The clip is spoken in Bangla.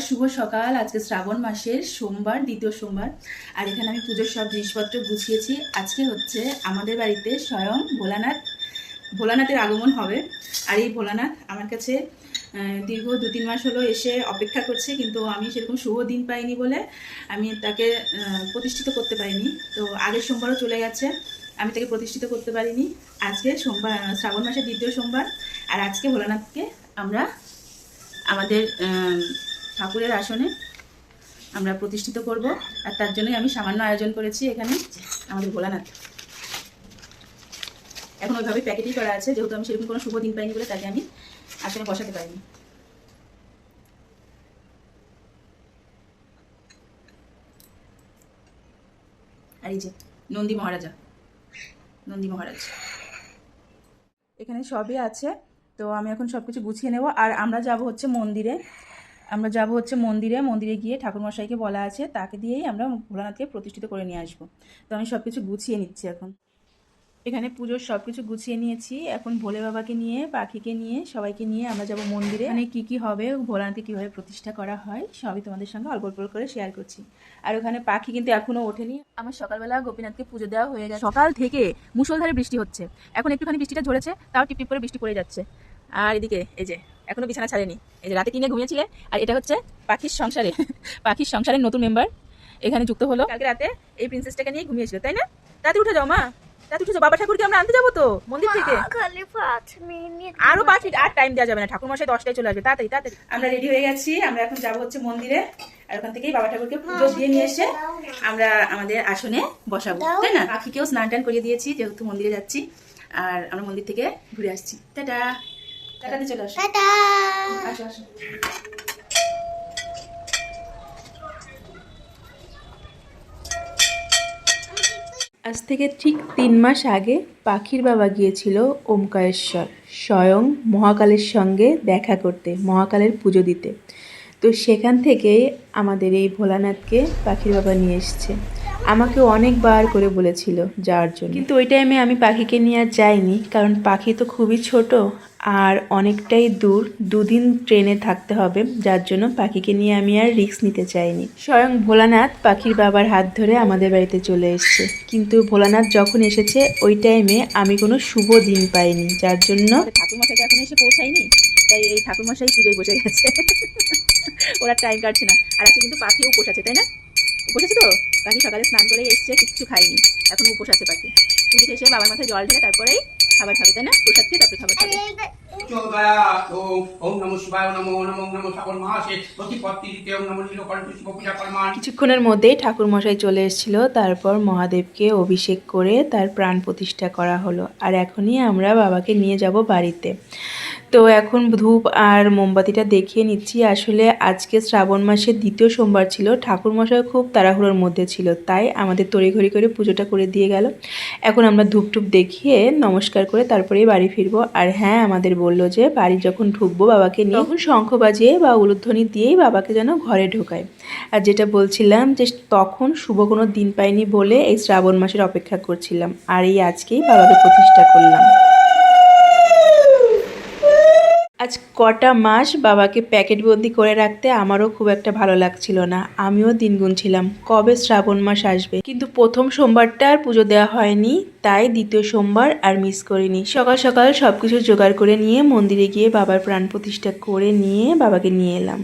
শুভ সকাল। আজকে শ্রাবণ মাসের সোমবার, দ্বিতীয় সোমবার। আর এখানে আমি পুজোর সব জিনিসপত্র গুছিয়েছি। আজকে হচ্ছে আমাদের বাড়িতে স্বয়ং ভোলানাথের আগমন হবে। আর এই ভোলানাথ আমার কাছে দীর্ঘ 2-3 মাস হলো এসে অপেক্ষা করছে, কিন্তু আমি সেরকম শুভ দিন পাইনি বলে আমি তাকে প্রতিষ্ঠিত করতে পারিনি। তো আগের সোমবারও চলে গেছে, আমি তাকে প্রতিষ্ঠিত করতে পারিনি। আজকে সোমবার, শ্রাবণ মাসের দ্বিতীয় সোমবার। আর আজকে ভোলানাথকে আমরা আমাদের ঠাকুরের আসনে আমরা প্রতিষ্ঠিত করব। আর তার জন্যই আমি সামান্য আয়োজন করেছি। এখানে আমাদের ভোলানাথ এখন ওইভাবে প্যাকেটই করা আছে, যেহেতু আমি সেরকম কোনো শুভ দিন পাইনি বলে তাকে আমি আসনে বসাতে পারিনি। আর এই যে নন্দী মহারাজ এখানে সবই আছে। তো আমি এখন সব কিছু গুছিয়ে নেব। আর আমরা যাব হচ্ছে মন্দিরে গিয়ে ঠাকুরমশাইকে বলা আছে, তাকে দিয়েই আমরা ভোলানাথকে প্রতিষ্ঠিত করে নিয়ে আসবো। তো আমি সব কিছু গুছিয়ে নিচ্ছি। এখন এখানে পুজোর সব কিছু গুছিয়ে নিয়েছি। এখন ভোলে বাবাকে নিয়ে, পাখিকে নিয়ে, সবাইকে নিয়ে আমরা যাব মন্দিরে। মানে কী হবে, ভোলানাথকে কীভাবে প্রতিষ্ঠা করা হয় সবই তোমাদের সঙ্গে অল্প অল্প করে শেয়ার করছি। আর ওখানে পাখি কিন্তু এখনও ওঠেনি। আমার সকালবেলা গোপীনাথকে পুজো দেওয়া হয়ে গেছে। সকাল থেকে মুষলধারে বৃষ্টি হচ্ছে। এখন একটুখানি বৃষ্টিটা ঝরেছে, তাও টিপটিপ করে বৃষ্টি পড়ে যাচ্ছে। আর এদিকে এই যে এখনো বিছানা ছাড়েনি। এই যে রাতে কিনে ঘুমিয়েছিলে। আর এটা হচ্ছে পাখির সংসারের নতুন মেম্বার এখানে যুক্ত হলো। কালকে রাতে এই প্রিন্সেসটাকে নিয়ে ঘুমিয়েছিল, তাই না? রাতে উঠে যাও মা, রাতে উঠে যাও। বাবা ঠাকুরকে আমরা আনতে যাবো তো মন্দির থেকে। আরো 5 মিনিট, আর টাইম দেওয়া যাবে না। ঠাকুর মশাই 10টায় চলে আসবে। তাড়াতাড়ি তাড়াতাড়ি আমরা রেডি হয়ে গেছি। আমরা এখন যাবো হচ্ছে মন্দিরে। আর ওখান থেকেই বাবা ঠাকুরকে পুজো দিয়ে নিয়ে এসে আমরা আমাদের আসনে বসাবো, তাই না? পাখিকেও স্নান টান করিয়ে দিয়েছি, যেহেতু মন্দিরে যাচ্ছি। আর আমরা মন্দির থেকে ঘুরে আসছি। টাটা টাটাতে চলে আসো। আসো আসো। আজ থেকে ঠিক 3 মাস আগে পাখির বাবা গিয়েছিল ওমকারেশ্বর, স্বয়ং মহাকালের সঙ্গে দেখা করতে, মহাকালের পুজো দিতে। তো সেখান থেকেই আমাদের এই ভোলানাথকে পাখির বাবা নিয়ে এসছে। আমাকে অনেকবার করে বলেছিল যাওয়ার জন্য, কিন্তু ওই টাইমে আমি পাখিকে নিয়ে আর যাইনি, কারণ পাখি তো খুবই ছোট আর অনেকটাই দূর, 2 দিন ট্রেনে থাকতে হবে, যার জন্য পাখিকে নিয়ে আমি আর রিস্ক নিতে চাইনি। স্বয়ং ভোলানাথ পাখির বাবার হাত ধরে আমাদের বাড়িতে চলে এসছে। কিন্তু ভোলানাথ যখন এসেছে ওই টাইমে আমি কোনো শুভ দিন পাইনি, যার জন্য ঠাকুরমশাইটা এখন এসে পৌঁছায়নি, তাই এই ঠাকুরমশাই পুজোয় বসে গেছে। ওরা টাইম কাটছে না। আর আজকে কিন্তু পাখিও উপোস আছে, তাই না? উপোস আছে তো। পাখি সকালে স্নান করে এসছে, কিচ্ছু খায়নি, এখন উপোস আছে পাখি। পুজোতে এসে বাবার মাথায় জল ঢেলে তারপরেই খাবার খাবে, তাই না? প্রসাদ খেয়ে তারপরে খাবার খাবে। কিছুক্ষণের মধ্যেই ঠাকুর মশাই চলে এসেছিল। তারপর মহাদেবকে অভিষেক করে তার প্রাণ প্রতিষ্ঠা করা হলো। আর এখনই আমরা বাবাকে নিয়ে যাব বাড়িতে। তো এখন ধূপ আর মোমবাতিটা দেখিয়ে নিচ্ছি। আসলে আজকে শ্রাবণ মাসের দ্বিতীয় সোমবার ছিল, ঠাকুরমশাই খুব তাড়াহুড়োর মধ্যে ছিল, তাই আমাদের তড়িঘড়ি করে পুজোটা করে দিয়ে গেল। এখন আমরা ধূপ টুপ দেখিয়ে নমস্কার করে তারপরেই বাড়ি ফিরবো। আর হ্যাঁ, আমাদের বললো যে বাড়ি যখন ঢুকবো বাবাকে নিয়ে, তখন শঙ্খ বাজিয়ে বা উলুধ্বনি দিয়েই বাবাকে যেন ঘরে ঢোকায়। আর যেটা বলছিলাম যে তখন শুভ কোনো দিন পাইনি বলে এই শ্রাবণ মাসের অপেক্ষা করছিলাম, আর এই আজকেই বাবাকে প্রতিষ্ঠা করলাম। আজ কটা মাস বাবাকে প্যাকেটবন্দি করে রাখতে আমারও খুব একটা ভালো লাগছিল না। আমিও দিন গুনছিলাম কবে শ্রাবণ মাস আসবে, কিন্তু প্রথম সোমবারটা আর পুজো দেওয়া হয়নি, তাই দ্বিতীয় সোমবার আর মিস করিনি। সকাল সকাল সব কিছু জোগাড় করে নিয়ে মন্দিরে গিয়ে বাবার প্রাণ প্রতিষ্ঠা করে নিয়ে বাবাকে নিয়ে এলাম।